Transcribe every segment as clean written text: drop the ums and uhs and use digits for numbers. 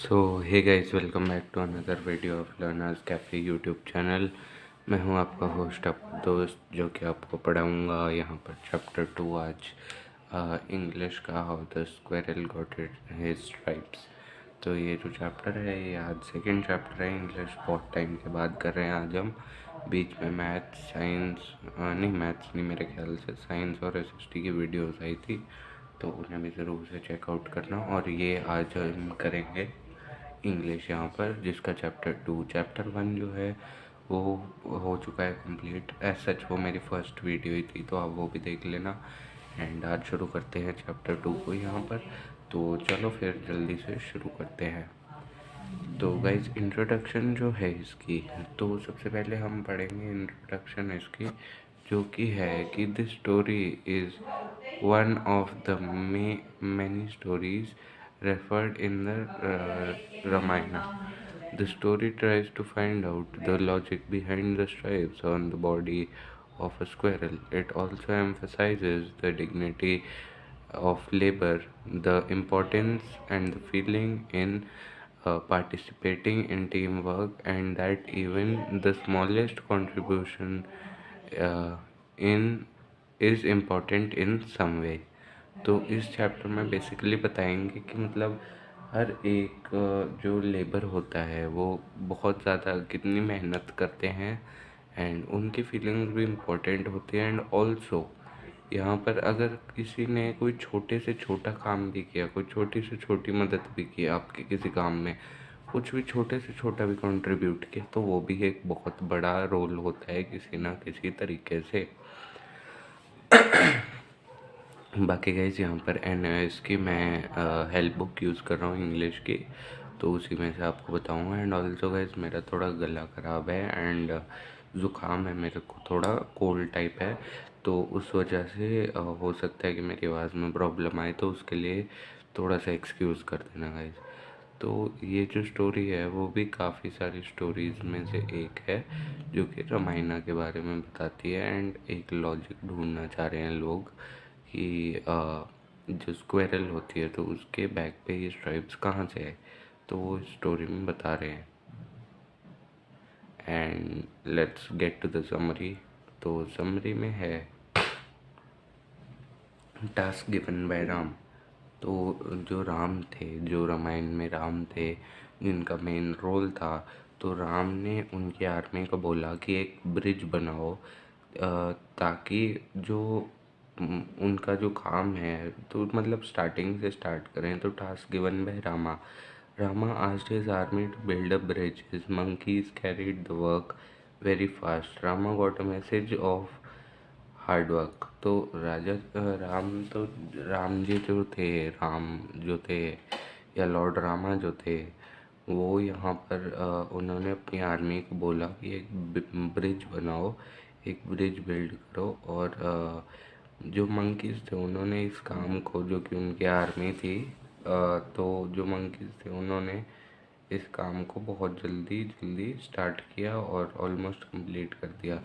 So hey guys, welcome back to another video of Learners Cafe YouTube channel. मैं हूं आपका host, आपका दोस्त, जो कि आपको पढ़ाऊंगा यहाँ पर चैप्टर 2 आज इंग्लिश का, how the squirrel got it his stripes. तो ये जो चैप्टर है ये आज सेकंड चैप्टर है। इंग्लिश बहुत टाइम के बाद कर रहे हैं आज हम। बीच में मैथ्स, साइंस नहीं, मैथ्स नहीं, मेरे ख्याल से साइंस और एसएसटी की वीडियोस आई थी, तो उन्हें भी ज़रूर से चेकआउट करना। और ये आज हम करेंगे इंग्लिश यहाँ पर, जिसका चैप्टर 1 जो है वो हो चुका है कंप्लीट। एज सच वो मेरी फर्स्ट वीडियो ही थी, तो आप वो भी देख लेना। एंड आज शुरू करते हैं चैप्टर 2 को यहाँ पर। तो चलो फिर जल्दी से शुरू करते हैं। तो गाइज, इंट्रोडक्शन जो है इसकी, तो सबसे पहले हम पढ़ेंगे इंट्रोडक्शन इसकी, जो कि है कि this story is one of the many stories referred in the Ramayana. The story tries to find out the logic behind the stripes on the body of a squirrel. It also emphasizes the dignity of labor, the importance and the feeling in participating in teamwork, and that even the smallest contribution uh, in is important in some way. तो इस chapter में basically बताएंगे कि मतलब हर एक जो labour होता है वो बहुत ज़्यादा कितनी मेहनत करते हैं, एंड उनकी फीलिंग्स भी इम्पोर्टेंट होती हैं। एंड ऑल्सो यहाँ पर अगर किसी ने कोई छोटे से छोटा काम भी किया, कोई छोटी से छोटी मदद भी की आपके किसी काम में, कुछ भी छोटे से छोटा भी कंट्रीब्यूट किया, तो वो भी एक बहुत बड़ा रोल होता है किसी ना किसी तरीके से। बाकी गाइज, यहाँ पर इसकी मैं हेल्प बुक यूज़ कर रहा हूँ इंग्लिश की, तो उसी में से आपको बताऊँगा। एंड ऑल्सो गाइज, मेरा थोड़ा गला ख़राब है एंड ज़ुकाम है, मेरे को थोड़ा कोल्ड टाइप है, तो उस वजह से हो सकता है कि मेरी आवाज़ में प्रॉब्लम आए, तो उसके लिए थोड़ा सा एक्सक्यूज़ कर देना गाइज। तो ये जो स्टोरी है वो भी काफ़ी सारी स्टोरीज़ में से एक है, जो कि रामायणा के बारे में बताती है। एंड एक लॉजिक ढूंढना चाह रहे हैं लोग कि जो स्क्वेरल होती है तो उसके बैक पे ये स्ट्राइप्स कहाँ से है, तो वो स्टोरी में बता रहे हैं। And let's get to the summary. तो समरी में है, टास्क गिवन बाय राम। तो जो राम थे, जो रामायण में राम थे, जिनका मेन रोल था, तो राम ने उनकी आर्मी को बोला कि एक ब्रिज बनाओ, ताकि जो उनका जो काम है, तो मतलब स्टार्टिंग से स्टार्ट करें। तो task given by Rama asked his army to build a bridge. His monkeys carried the work very fast. Rama got a message of hard work. तो राम जी जो थे, राम जो थे या लॉर्ड रामा जो थे, वो यहाँ पर उन्होंने अपनी आर्मी को बोला कि एक ब्रिज बनाओ, एक ब्रिज बिल्ड करो। और जो मंकीज़ थे उन्होंने इस काम को, जो कि उनकी आर्मी थी, तो जो मंकीज़ थे उन्होंने इस काम को बहुत जल्दी स्टार्ट किया और ऑलमोस्ट कंप्लीट कर दिया।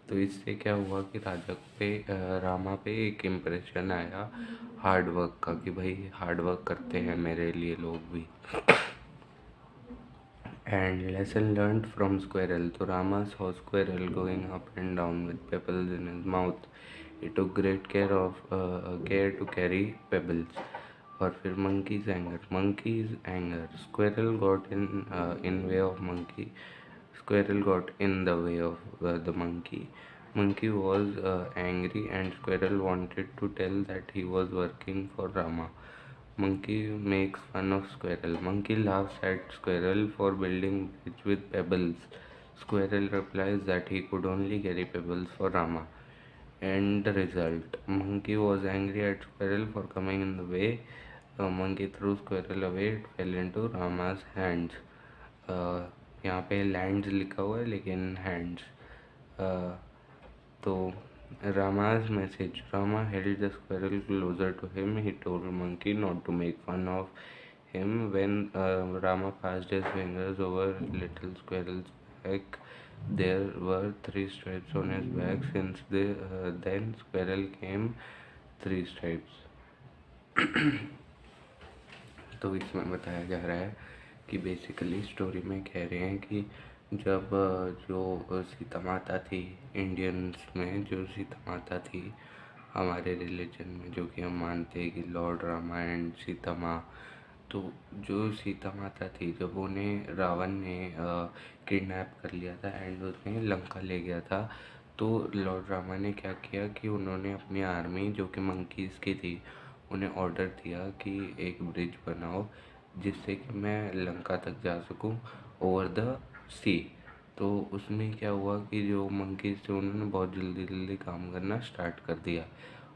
तो इससे क्या हुआ कि रामा पे एक इम्प्रेशन आया हार्ड वर्क का, कि भाई हार्ड वर्क करते हैं मेरे लिए लोग भी। And lesson learned from squirrel. तो Rama saw squirrel going up and down with pebbles in his mouth. He took great care to carry pebbles. और फिर monkeys anger, squirrel got in way of monkey, squirrel got in the way of the monkey was angry, and squirrel wanted to tell that he was working for Rama. Monkey makes fun of squirrel. Monkey laughs at squirrel for building bridge with pebbles. Squirrel replies that he could only carry pebbles for Rama. And the result, monkey was angry at squirrel for coming in the way. Monkey threw squirrel away. It fell into Rama's hands. यहाँ पे lands लिखा हुआ है लेकिन hands. तो रामा's message, Rama held the squirrel closer to him. He told monkey not to make fun of him. When Rama passed his fingers over little squirrel's back, there were 3 stripes on his back. Since then squirrel came 3 stripes. तो इसमें बताया जा रहा है कि basically story में कह रहे हैं कि जब जो सीता माता थी, इंडियंस में जो सीता माता थी हमारे रिलीजन में, जो कि हम मानते हैं कि लॉर्ड रामा एंड सीता माँ, तो जो सीता माता थी जब उन्हें रावण ने किडनैप कर लिया था एंड उसने लंका ले गया था, तो लॉर्ड रामा ने क्या किया कि उन्होंने अपनी आर्मी जो कि मंकीज़ की थी उन्हें ऑर्डर दिया कि एक ब्रिज बनाओ जिससे कि मैं लंका तक जा सकूं ओवर द सी। तो उसमें क्या हुआ कि जो मंकीज़ थे उन्होंने बहुत जल्दी जल्दी काम करना स्टार्ट कर दिया,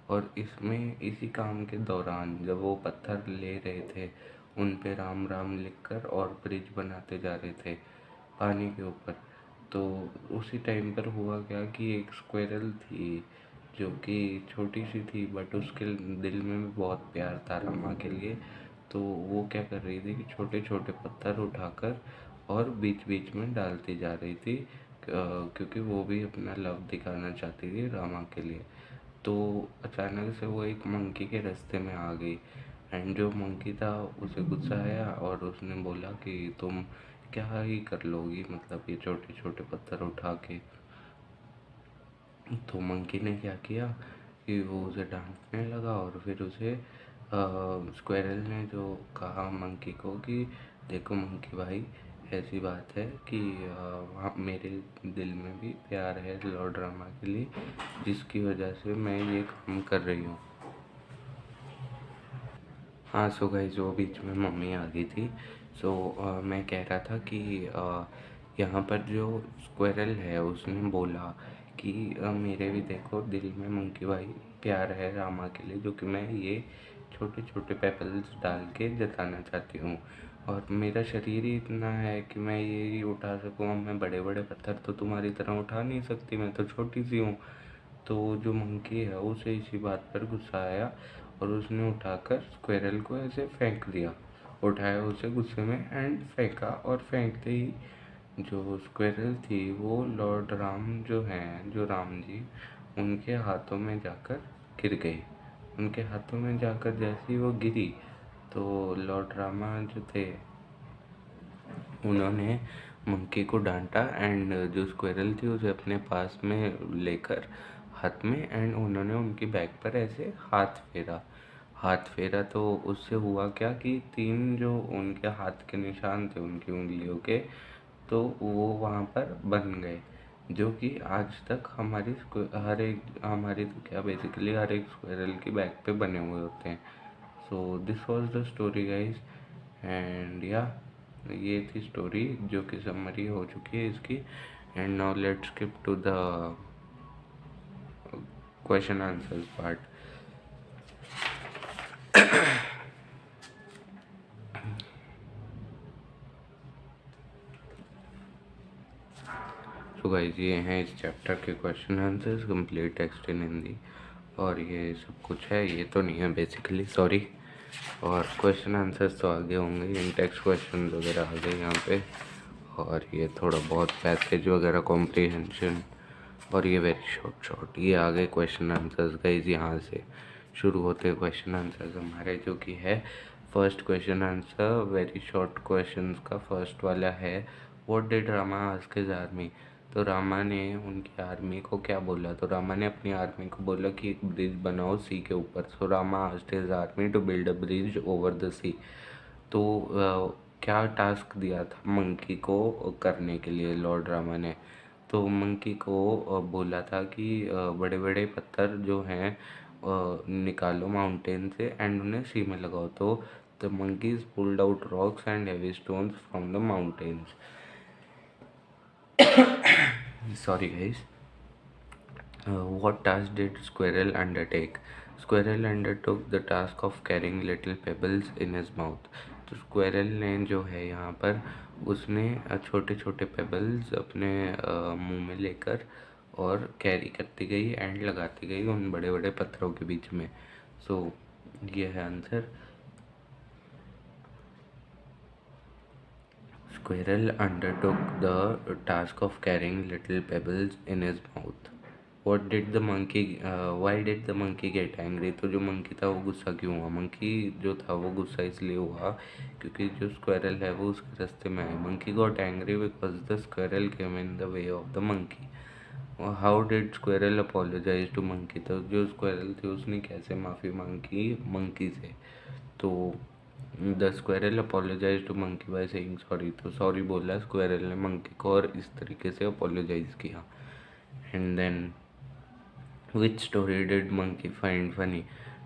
और इसमें इसी काम के दौरान जब वो पत्थर ले रहे थे उन पे राम राम लिखकर और ब्रिज बनाते जा रहे थे पानी के ऊपर, तो उसी टाइम पर हुआ क्या कि एक स्क्वेरल थी जो कि छोटी सी थी बट उसके दिल में भी बहुत प्यार था रामा के लिए। तो वो क्या कर रही थी कि छोटे छोटे पत्थर उठाकर और बीच बीच में डालती जा रही थी, क्योंकि वो भी अपना लव दिखाना चाहती थी रामा के लिए। तो अचानक से वो एक मंकी के रास्ते में आ गई एंड जो मंकी था उसे गुस्सा आया और उसने बोला कि तुम क्या ही कर लोगी, मतलब ये छोटे छोटे पत्थर उठा के। तो मंकी ने क्या किया कि वो उसे डांटने लगा, और फिर उसे स्क्वेरल ने जो कहा मंकी को कि देखो मंकी भाई, ऐसी बात है कि मेरे दिल में भी प्यार है लॉर्ड रामा के लिए, जिसकी वजह से मैं ये काम कर रही हूँ। हाँ, सो गाइस वो बीच में मम्मी आ गई थी। सो मैं कह रहा था कि यहाँ पर जो स्क्वेरल है उसने बोला कि मेरे भी देखो दिल में मंकी भाई प्यार है रामा के लिए, जो कि मैं ये छोटे छोटे पेपल्स डाल के जताना चाहती हूँ, और मेरा शरीर ही इतना है कि मैं ये ही उठा सकूँ, मैं बड़े बड़े पत्थर तो तुम्हारी तरह उठा नहीं सकती, मैं तो छोटी सी हूँ। तो जो मंकी है उसे इसी बात पर गुस्सा आया और उसने उठाकर स्क्वेरल को ऐसे फेंक दिया, उठाया उसे गुस्से में एंड फेंका, और फेंकते ही जो स्क्वेरल थी वो लॉर्ड राम जो हैं, जो राम जी, उनके हाथों में जाकर गिर गई। उनके हाथों में जाकर जैसे ही वो गिरी तो लॉर्ड रामा जो थे उन्होंने मंकी को डांटा एंड जो स्क्वेरल थी उसे अपने पास में लेकर हाथ में, एंड उन्होंने उनकी बैक पर ऐसे हाथ फेरा तो उससे हुआ क्या कि तीन जो उनके हाथ के निशान थे उनकी उंगलियों के, तो वो वहाँ पर बन गए, जो कि आज तक हर एक हमारी तो क्या बेसिकली हर एक स्क्वेरल की बैक पे बने हुए होते हैं। So this was the story guys, and या ये थी स्टोरी जो कि समरी हो चुकी है इसकी। And now let's skip to the question answers part. So guys ये हैं इस चैप्टर के question answers, complete text in Hindi, और ये सब कुछ है, ये तो नहीं है बेसिकली, सॉरी। और क्वेश्चन आंसर्स तो आगे होंगे, इन टेक्स्ट क्वेश्चन वगैरह आ गए यहाँ पे, और ये थोड़ा बहुत पैसेज वगैरह कॉम्प्रीहेंशन, और ये वेरी शॉर्ट ये आ गए क्वेश्चन आंसर्स गाइज। यहाँ से शुरू होते हैं क्वेश्चन आंसर्स हमारे, जो कि है first question answer very short questions का फर्स्ट वाला है, what did Rama ask his army. तो रामा ने उनकी आर्मी को क्या बोला, तो रामा ने अपनी आर्मी को बोला कि एक ब्रिज बनाओ सी के ऊपर। So Rama asked his army to build a bridge over the sea. तो क्या टास्क दिया था मंकी को करने के लिए लॉर्ड रामा ने, तो मंकी को बोला था कि बड़े बड़े पत्थर जो हैं निकालो माउंटेन से एंड उन्हें सी में लगाओ। तो the monkeys pulled out rocks and heavy stones from the mountains. Sorry guys. What task did Squirrel undertake? Squirrel undertook the task of carrying little pebbles in his mouth. तो squirrel ने जो है यहाँ पर उसने छोटे छोटे पेबल्स अपने मुंह में लेकर और कैरी करती गई एंड लगाती गई उन बड़े बड़े पत्थरों के बीच में। सो ये है answer. Squirrel undertook the task of carrying little pebbles in his mouth. What did the monkey why did the monkey get angry, तो जो मंकी था वो गुस्सा क्यों हुआ। मंकी जो था वो गुस्सा इसलिए हुआ क्योंकि जो स्क्वायरल है वो उसके रास्ते में है। Monkey got angry because the squirrel came in the way of the monkey. How did squirrel apologise to monkey, तो जो स्क्वायरल थे उसने कैसे माफ़ी मांगी मंकी से। तो the squirrel apologise to monkey by saying sorry, तो सॉरी बोला स्क्वायरल ने मंकी को और इस तरीके से अपोलोजाइज किया। And then which story did monkey find funny?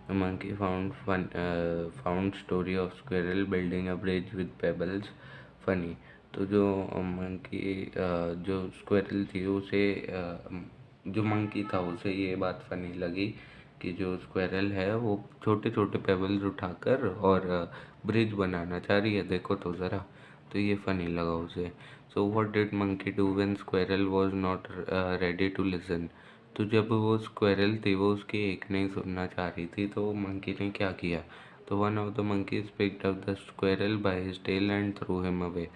The monkey found story of squirrel building a bridge with pebbles funny. तो जो मंकी जो स्क्वायरल थी उसे जो मंकी था उसे ये बात फनी लगी कि जो स्क्वायरल है वो छोटे छोटे पेबल्स उठाकर और ब्रिज बनाना चाह रही है, देखो तो ज़रा, तो ये फनी लगा उसे। So what did monkey do when squirrel was not ready to listen, तो जब वो स्क्वायरल थी वो उसकी एक नहीं सुनना चाह रही थी तो मंकी ने क्या किया। तो one of the monkeys picked up the squirrel by his tail and threw him away,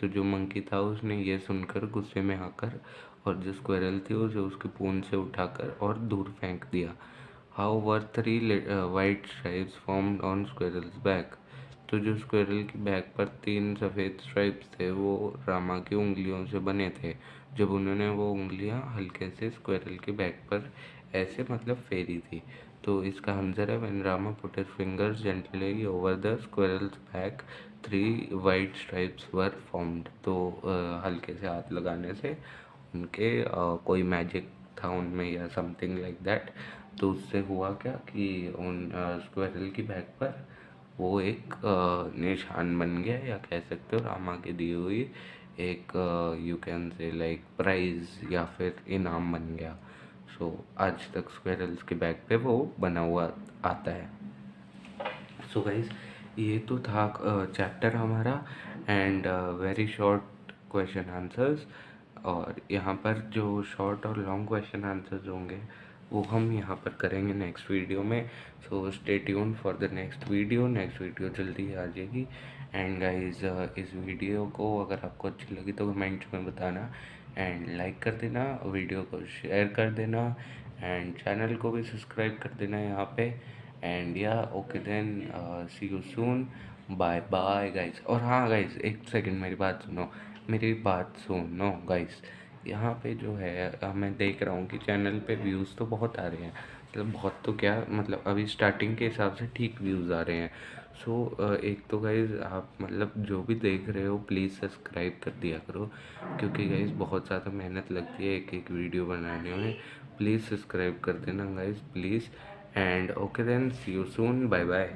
तो जो मंकी था उसने ये सुनकर गुस्से में आकर और जो स्क्वायरल थी उसे उसकी पूंछ से उठाकर और दूर फेंक दिया। How were 3 white stripes formed on squirrels back, तो जो स्क्वायरल की बैक पर 3 सफ़ेद स्ट्राइप्स थे वो रामा की उंगलियों से बने थे, जब उन्होंने वो उंगलियां हल्के से स्क्वायरल के बैक पर ऐसे मतलब फेरी थी। तो इसका आंसर है when Rama put his fingers gently over the squirrels back 3 white stripes were formed, तो हल्के से हाथ लगाने से उनके कोई मैजिक था उनमें या समथिंग लाइक दैट, तो उससे हुआ क्या कि उन स्क्वायरल की बैक पर वो एक निशान बन गया, या कह सकते हो रामा की दी हुई एक you can say like prize या फिर इनाम बन गया। सो आज तक स्क्वायरल्स के बैक पे वो बना हुआ आता है। सो गाइज ये तो था चैप्टर हमारा and very short question answers, और यहाँ पर जो शॉर्ट और लॉन्ग क्वेश्चन आंसर्स होंगे वो हम यहाँ पर करेंगे नेक्स्ट वीडियो में। So stay tune for the next video जल्दी आ जाएगी। एंड गाइज इस वीडियो को अगर आपको अच्छी लगी तो कमेंट्स में बताना एंड लाइक कर देना, वीडियो को शेयर कर देना एंड चैनल को भी सब्सक्राइब कर देना यहाँ पे। एंड या okay then see you soon, bye bye guys. और हाँ गाइज एक सेकंड मेरी बात सुनो गाइज, यहाँ पे जो है मैं देख रहा हूँ कि चैनल पे व्यूज़ तो बहुत आ रहे हैं, मतलब बहुत तो क्या, मतलब अभी स्टार्टिंग के हिसाब से ठीक व्यूज़ आ रहे हैं। सो एक तो गाइज़ आप मतलब जो भी देख रहे हो प्लीज़ सब्सक्राइब कर दिया करो, क्योंकि गाइज़ बहुत ज़्यादा मेहनत लगती है एक एक वीडियो बनाने में। प्लीज़ सब्सक्राइब कर देना guys please. And okay then see you soon, bye bye.